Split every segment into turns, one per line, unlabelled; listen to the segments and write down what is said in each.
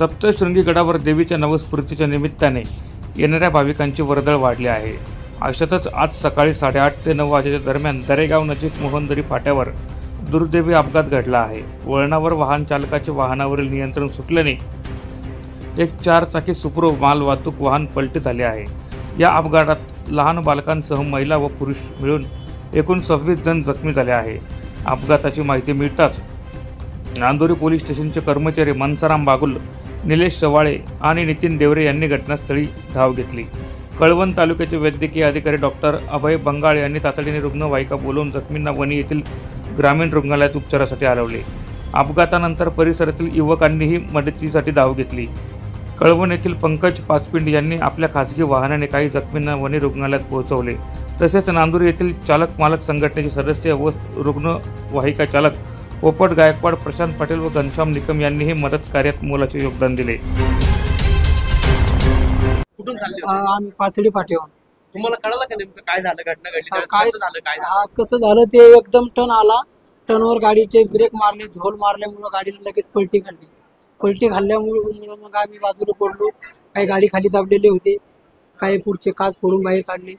सप्तशृंगी गडावर देवीच्या नवस्फूर्तीच्या निमित्ताने येणाऱ्या भाविकांची वर्दळ वाढली आहे। अशातच आज सकाळी 8:30 ते 9 वाजेच्या दरम्यान दरेगाव नजीक मोहनदरी फाट्यावर दुर्दैवी अपघात घडला आहे। वळणावर वाहन चालकाचे वाहनावरील नियंत्रण सुटल्याने एक 4 चाकी सुप्रो माल वाहतूक वाहन पलटी झाले आहे। या अपघातात लहान बालकांसह महिला व पुरुष मिळून एकूण 26 जण जखमी झाले आहे। अपघाताची माहिती मिळताच नांदोरी पोलीस स्टेशनचे कर्मचारी मनसाराम बागुल, निलेश सवाळे आणि नितीन देवरे यांनी घटनास्थळी धाव घेतली। कळवण तालुक्याचे वैद्यकीय अधिकारी डॉक्टर अभय बंगाळ यांनी तातडीने रुग्णवाहिका बोलवून जखमींना वणी येथील ग्रामीण रुग्णालयात उपचारासाठी हलवले। अपघातानंतर परिसरातील युवकांनीही मदतीसाठी धाव घेतली। कळवण येथील पंकज पाचपिंड यांनी आपल्या खासगी वाहनाने काही जखमींना वणी रुग्णालयात पोहोचवले। तसेच नांदुरी येथील चालक मालक संघटनेचे सदस्य व रुग्णवाहिका चालक पोपट गायकवाड, प्रशांत पाटील व घनश्याम निकम यांनीही मदत कार्यात मोलाचे योगदान दिले।
कुठून चालले
आम्ही पाथडी फाट्यावर।
तुम्हाला कळलं का नेमकं काय झालं, घटना घडली कसं झालं, काय झालं?
कसं झालं ते एकदम टर्न आला, टर्नवर गाडीचे ब्रेक मारले, झोल मारल्यामुळे गाडीला लगेच पलटी खाल्ल्यामुळे मग आम्ही बाजूला पडलो। काही गाडी खाली दाबलेली होती, काही पुढचे काच फोडून बाहेर काढले,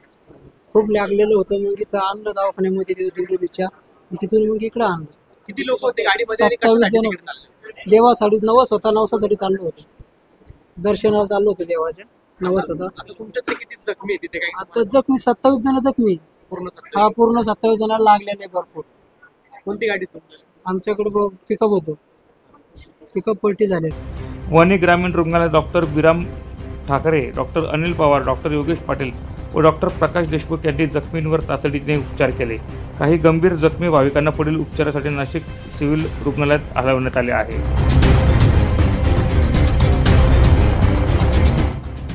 खूप लागलेलं होतं। मग इथं आणलं दवाखान्यामध्ये दिंडोरीच्या, तिथून मग इकडं आणलं।
किती लोक होते गाडीमध्ये?
27 जण होते। देवासाठी नवस होता, नवसासाठी चाललो होतो, दर्शनाला चाललो होतो देवाच्या, नवस होता।
आता तुमच्यातले किती जखमी आहे तिथे? काही
आता जखमी 27 जण जखमी।
पूर्ण
पूर्ण 27 जणांना लागलेले भरपूर।
कोणती गाडी तुमची?
आमच्याकडे पिकअप होतो, पिकअप पलटी झाले।
वणी ग्रामीण रुग्णालय doctor Biram Thackeray, doctor Anil Pawar, doctor Yogesh Patil व डॉक्टर प्रकाश देशमुख यांनी जखमींवर तातडीने उपचार केले। काही गंभीर जखमी भाविकांना पुढील उपचारासाठी नाशिक सिव्हिल रुग्णालयात हलवण्यात आले आहे।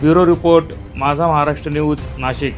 ब्युरो रिपोर्ट, माझा महाराष्ट्र न्यूज, नाशिक।